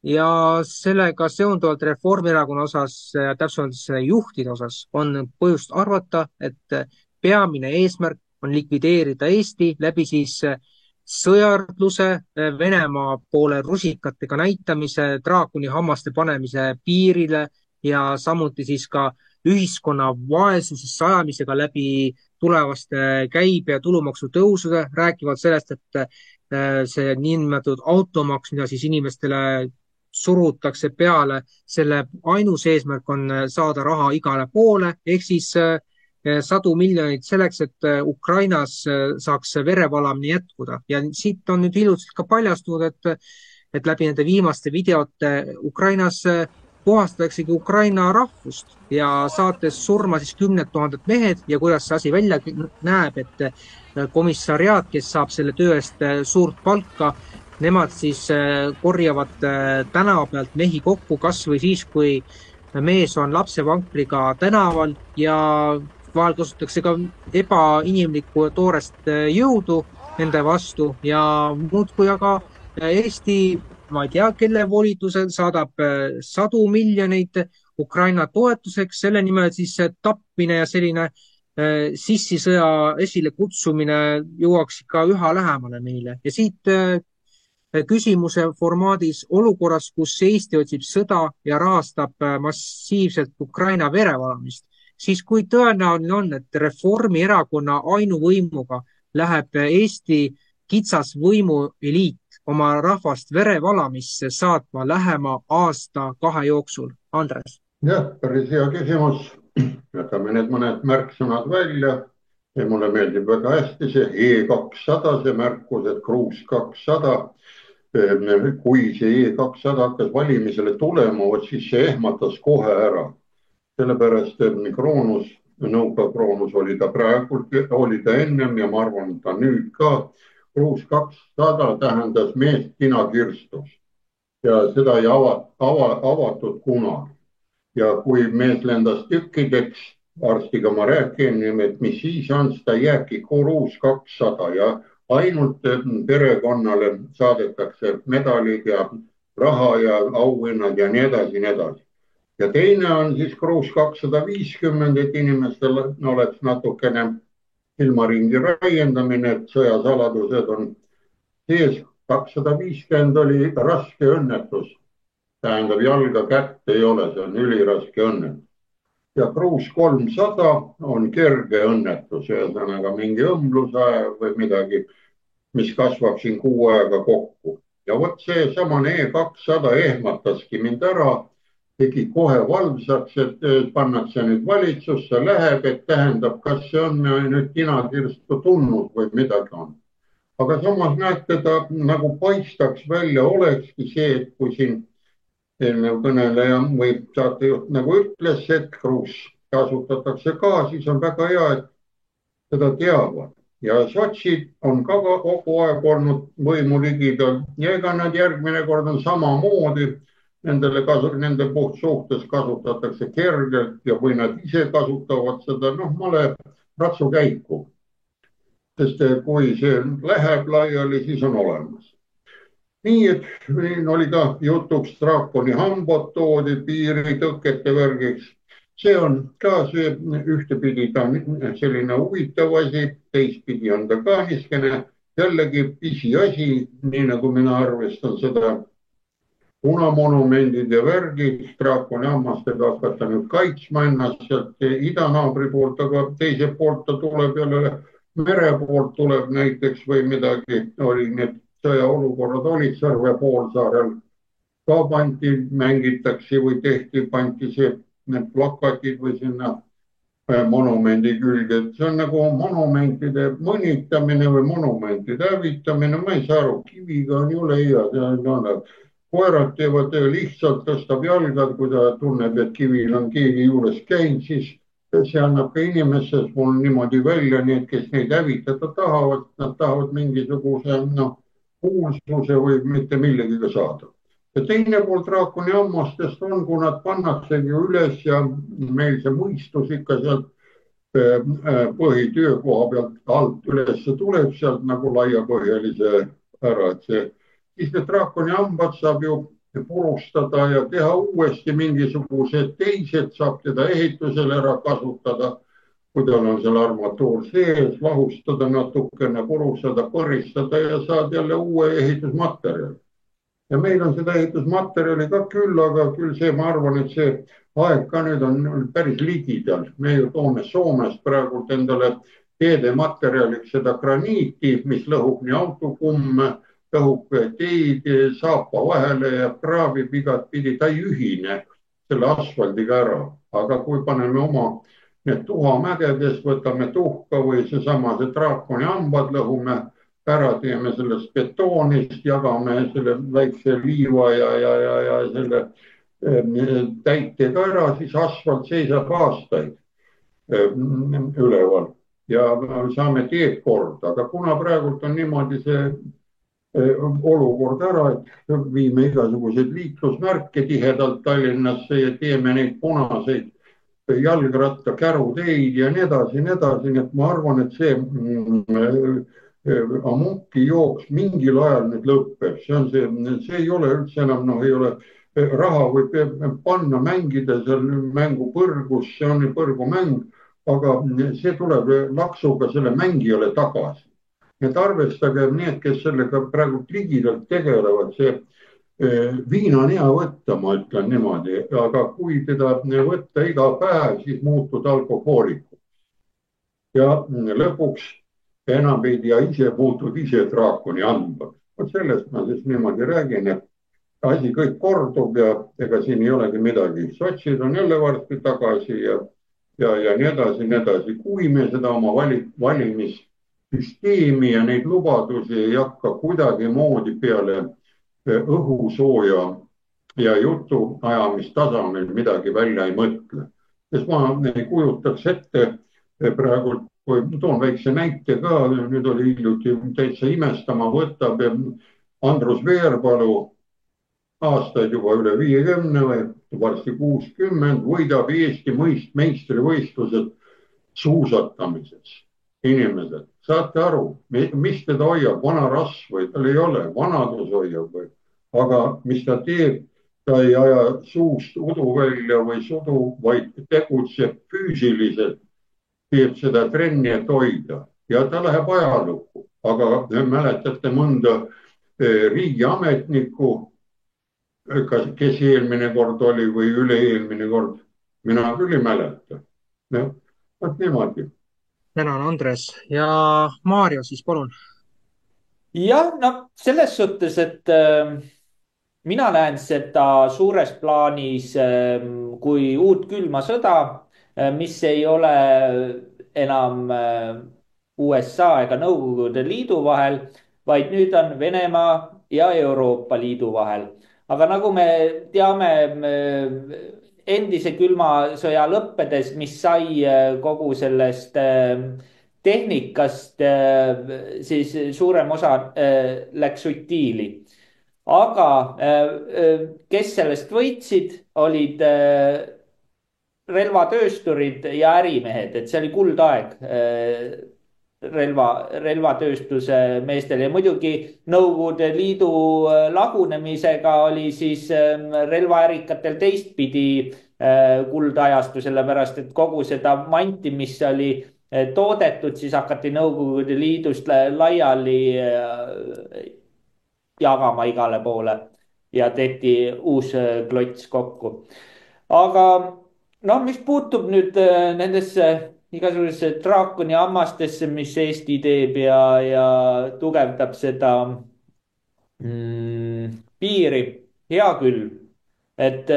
Ja sellega seonduvalt Reformierakonna osas, täpsemalt juhtide osas, on põhjust arvata, et peamine eesmärk on likvideerida Eesti läbi siis sõjardluse, Venemaa poole rusikatega näitamise, draakoni hammaste panemise piirile ja samuti siis ka ühiskonna vaesusesse ajamisega läbi tulevaste käibe- ja tulumaksu tõusude, räägivad sellest, et see niinimetatud automaks, mida siis inimestele surutakse peale, selle ainus eesmärk on saada raha igale poole, ehk siis sadu miljoneid selleks, et Ukrainas saaks verevalamine jätkuda. Ja siit on nüüd ilusalt ka paljastunud, et läbi nende viimaste videote Ukrainas puhastataksegi Ukraina rahvust ja saates surma siis 10 000 mehed ja kuidas see asi välja näeb, et komissariaat, kes saab selle töö eest suurt palka, nemad siis korjavad tänava pealt mehi kokku kas või siis, kui mees on lapsevankriga tänaval ja vahel kasutatakse ka ebainimlikku toorest jõudu nende vastu ja muudkui aga Eesti, ma ei tea, kelle volitusel saadab sadu miljoneid Ukraina toetuseks, selle nimel siis tapmine ja selline sissisõja esile kutsumine jõuaks ikka üha lähemale meile ja siit küsimuse formaadis olukorras, kus Eesti otsib sõda ja rahastab massiivselt Ukraina verevalamist, siis kui tõenäoline on, et Reformierakonna ainuvõimuga läheb Eesti kitsas võimueliit oma rahvast verevalamisse saatma lähema aasta-kahe jooksul? Andres. Jah, päris hea küsimus. Jätame need mõned märksõnad välja. Ja mulle meeldib väga hästi see E200, see märkus, et Kruus 200. Kui see E200 hakkas valimisele tulema, siis see ehmatas kohe ära. Sellepärast, et Kroonus, Nõukogude Kroonus oli ta praegu, oli ta ennem ja ma arvan, ta nüüd ka. Kruus 200 tähendas meest kinakirstus ja seda ei avatud kunagi. Ja kui mees lendas tükkideks, arstiga ma räägin, et mis siis on, ta jääbki Kruus 200 ja ainult perekonnale saadetakse medalid ja raha ja auhinnad ja nii edasi, nii edasi. Ja teine on siis Kruus 250, et inimestel oleks natukene ilmaringi raiendamine, et sõjasaladused on sees. 250 oli raske õnnetus. Tähendab, jalga kätt ei ole, see on üliraske õnnetus. Ja Kruus 300 on kerge õnnetus, ühesõnaga mingi õmblusaja või midagi, mis kasvab siin kuu aega kokku. Ja vot see samane E200 ehmataski mind ära, tegi kohe valvsaks, et pannakse nüüd valitsusse, läheb, et tähendab, kas see on nüüd kinakirstu tulnud või midagi on. Aga samas näete, ta nagu paistaks välja olekski see, et kui siin eelnev kõneleja või saatejuht nagu ütles, et Kruus kasutatakse ka, siis on väga hea, et seda teavad. Ja sotsid on ka kogu aeg olnud võimu ligidal ja ega nad järgmine kord on samamoodi. Nende suhtes kasutatakse kergelt ja kui nad ise kasutavad seda, male ratsukäiku. Sest kui see läheb laiali, siis on olemas. Nii, et oli ka jutuks draakoni hambad toodi piiritõkete värgiks. See on ka see ühtepidi ta selline huvitav asi, teistpidi on ta ka niskene jällegi pisiasi, nii nagu mina arvestan seda punamonumendid ja värgid, draakoni hammastega hakata nüüd kaitsma ennast sealt idanaabri poolt, aga teiselt poolt ta tuleb jälle mere poolt tuleb näiteks või midagi, oli need sõjaolukorrad olid Sõrve poolsaarel ka mängitakse või pandi see, need plakatid või sinna monumendi külge, et see on nagu monumentide mõnitamine või monumentide hävitamine, ma ei saa aru, kiviga on jõle hea, koerad teevad lihtsalt, tõstab jalgad, kui ta tunneb, et kivil on keegi juures käinud, siis see annab ka inimesest mul niimoodi välja, need, kes neid hävitada tahavad, nad tahavad mingisuguse kuulsuse või mitte millegagi saada. Ja teine pool draakoni hammastest on, kui nad pannaksegi üles ja meil see mõistus ikka sealt põhitöökoha pealt alt üles tuleb sealt nagu laiapõhjalise ära, et see, siis need draakoni hambad saab ju purustada ja teha uuesti mingisugused teised, saab teda ehitusel ära kasutada. kui tal on seal armatuur sees, lahustada natukene, purustada, põristada ja saad jälle uue ehitusmaterjali. ja meil on seda ehitusmaterjali ka küll, aga küll see, ma arvan, et see aeg ka nüüd on päris ligidal. me ju toome Soomest praegult endale teedematerjaliks seda graniiti, mis lõhub nii autokumme, lõhub teid, saapa vahele ja kraavib igatpidi, ta ei ühine selle asfaldiga ära. aga kui paneme oma need tuhamägedes, võtame tuhka või seesama see draakoni hambad, lõhume ära, teeme sellest betoonist, jagame selle väikse liiva ja selle täitega ära, siis asfalt seisab aastaid üleval ja saame teed korda, aga kuna praegult on niimoodi see olukord ära, et viime igasuguseid liiklusmärke tihedalt Tallinnasse ja teeme neid punaseid jalgratta käruteid ja nii edasi, nii edasi, nii et ma arvan, et see amuki jooks mingil ajal nüüd lõpeb, see ei ole üldse enam, ei ole raha võib panna, mängida seal mängupõrgus, see on põrgumäng, aga see tuleb laksuga selle mängijale tagasi. et arvestage need, kes sellega praegu ligidalt tegelevad, see viina on hea võtta, ma ütlen niimoodi, aga kui teda võtta iga päev, siis muutud alkohoolikuks. ja lõpuks enam ei tea, ise muutud ise draakoni hambad. vot sellest ma siis niimoodi räägin, et asi kõik kordub ja ega siin ei olegi midagi. sotsid on jälle varsti tagasi ja nii edasi, nii edasi. kui me seda oma valimissüsteemi ja neid lubadusi ei hakka kuidagimoodi peale õhusooja ja jutuajamistasemel midagi välja ei mõtle, sest ma ei kujutaks ette praegu, kui toon väikse näite ka, nüüd oli hiljuti täitsa imestama, võtab Andrus Veerpalu, aastaid juba üle 50 või varsti 60, võidab Eesti meistrivõistlused suusatamises. inimesed, saate aru, mis teda hoiab, vana rasv või tal ei ole, vanadus hoiab või, aga mis ta teeb, ta ei aja suust udu välja või sudu, vaid tegutseb füüsiliselt, teeb seda trenni, et hoida ja ta läheb ajalukku. aga mäletate mõnda riigiametnikku, kes eelmine kord oli või üle-eelmine kord, mina küll ei mäleta. vot niimoodi. tänan, Andres ja Maarjo siis palun. jah, no selles suhtes, et mina näen seda suures plaanis kui uut külma sõda, mis ei ole enam USA ega Nõukogude Liidu vahel, vaid nüüd on Venemaa ja Euroopa Liidu vahel. aga nagu me teame, endise külma sõja lõppedes, mis sai kogu sellest tehnikast, siis suurem osa läks utiili. aga kes sellest võitsid, olid relvatöösturid ja ärimehed, et see oli kuldaeg relvatööstuse meestel ja muidugi Nõukogude Liidu lagunemisega oli siis relvaärikatel teistpidi kuldajastu, sellepärast et kogu seda manti, mis oli toodetud, siis hakati Nõukogude Liidust laiali jagama igale poole ja tehti uus klots kokku. aga noh, mis puutub nüüd nendesse igasugusesse draakoni hammastesse, mis Eesti teeb ja tugevdab seda piiri. hea küll. et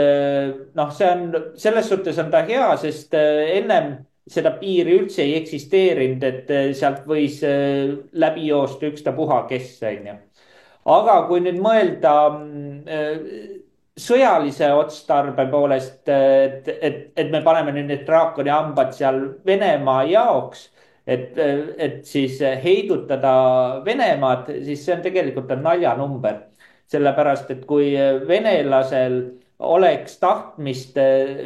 noh, see on, selles suhtes on ta hea, sest ennem seda piiri üldse ei eksisteerinud, et sealt võis läbi joosta ükstapuha kes, onju. aga kui nüüd mõelda sõjalise otstarbe poolest, et me paneme nüüd need draakoni hambad seal Venemaa jaoks, et siis heidutada Venemaad, siis see on tegelikult on naljanumber. sellepärast, et kui venelasel oleks tahtmist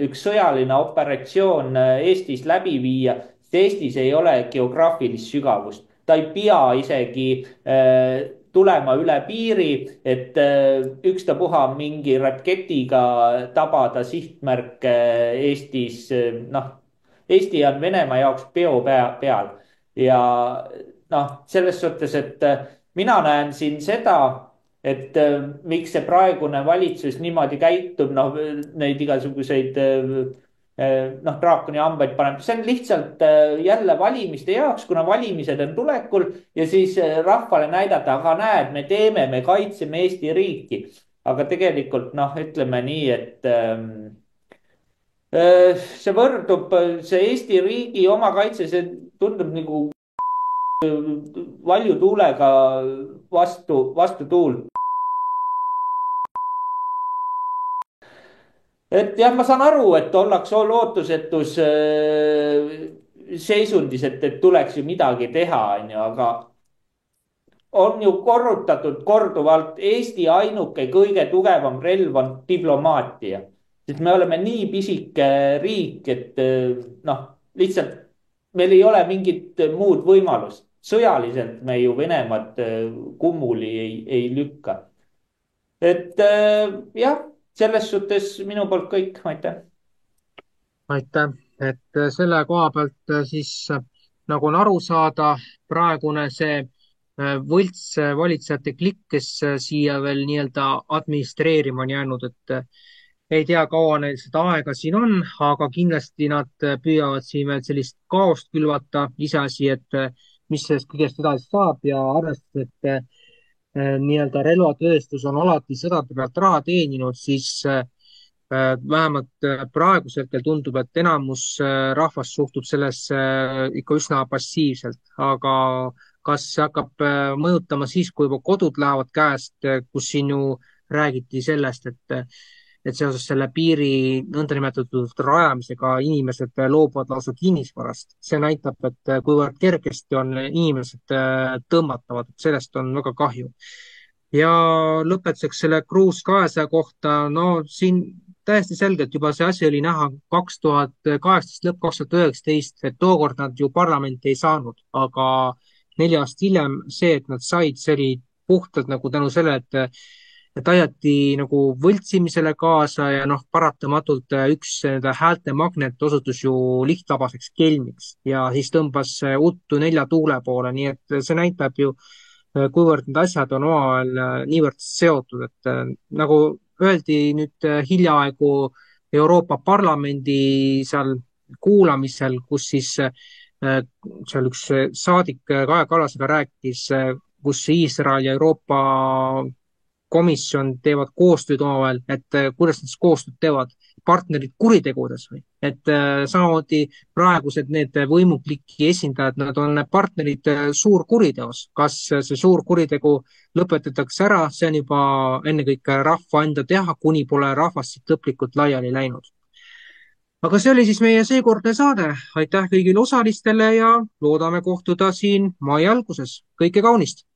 üks sõjaline operatsioon Eestis läbi viia, siis Eestis ei ole geograafilist sügavust, ta ei pea isegi tulema üle piiri, et ükstapuha mingi raketiga tabada sihtmärke Eestis. noh, Eesti on Venemaa jaoks peal ja noh, selles suhtes, et mina näen siin seda, et miks see praegune valitsus niimoodi käitub, noh, neid igasuguseid noh, draakoni hambaid paneb, see on lihtsalt jälle valimiste jaoks, kuna valimised on tulekul ja siis rahvale näidata, aga näed, me teeme, me kaitseme Eesti riiki. aga tegelikult noh, ütleme nii, et see võrdub, see Eesti riigi omakaitse, see tundub nagu valju tuulega vastu tuult. et jah, ma saan aru, et ollakse lootusetus seisundis, et tuleks ju midagi teha, onju, aga on ju korrutatud korduvalt, Eesti ainuke kõige tugevam relv on diplomaatia. sest me oleme nii pisike riik, et noh, lihtsalt meil ei ole mingit muud võimalust. sõjaliselt me ju Venemaad kummuli ei lükka. et jah, selles suhtes minu poolt kõik, aitäh. aitäh, et selle koha pealt siis nagu on aru saada, praegune see võltsvalitsejate klikk, kes siia veel nii-öelda administreerima on jäänud, et ei tea, kaua neil seda aega siin on, aga kindlasti nad püüavad siin veel sellist kaost külvata, iseasi, et mis sellest kõigest edasi saab ja arvestades, et nii-öelda relvatööstus on alati sõdade pealt raha teeninud, siis vähemalt praegusel hetkel tundub, et enamus rahvast suhtub sellesse ikka üsna passiivselt, aga kas see hakkab mõjutama siis, kui juba kodud lähevad käest, kus siin ju räägiti sellest, et seoses selle piiri nõndanimetatud rajamisega inimesed loobuvad lausa kinnisvarast. see näitab, et kuivõrd kergesti on inimesed tõmmatavad, sellest on väga kahju. ja lõpetuseks selle Cruise 200 kohta, no siin täiesti selgelt juba see asi oli näha 2018 lõpp 2019, et tookord nad ju parlamenti ei saanud, aga 4 aastat hiljem see, et nad said, see oli puhtalt nagu tänu sellele, et aidati nagu võltsimisele kaasa ja noh, paratamatult üks häälte magnet osutus ju lihtlabaseks kelmiks ja siis tõmbas uttu 4 tuule poole, nii et see näitab ju, kuivõrd need asjad on omavahel niivõrd seotud, et nagu öeldi nüüd hiljaaegu Euroopa Parlamendi seal kuulamisel, kus siis seal üks saadik Kaja Kallasega rääkis, kus Iisrael ja Euroopa Komisjon teevad koostööd omavahel, et kuidas nad siis koostööd teevad, partnerid kuritegudes või? et samamoodi praegused need võimukliki esindajad, nad on partnerid suurkuriteos. kas see suur kuritegu lõpetatakse ära, see on juba ennekõike rahva enda teha, kuni pole rahvast siit lõplikult laiali läinud. aga see oli siis meie seekordne saade. aitäh kõigile osalistele ja loodame kohtuda siin mai alguses. kõike kaunist!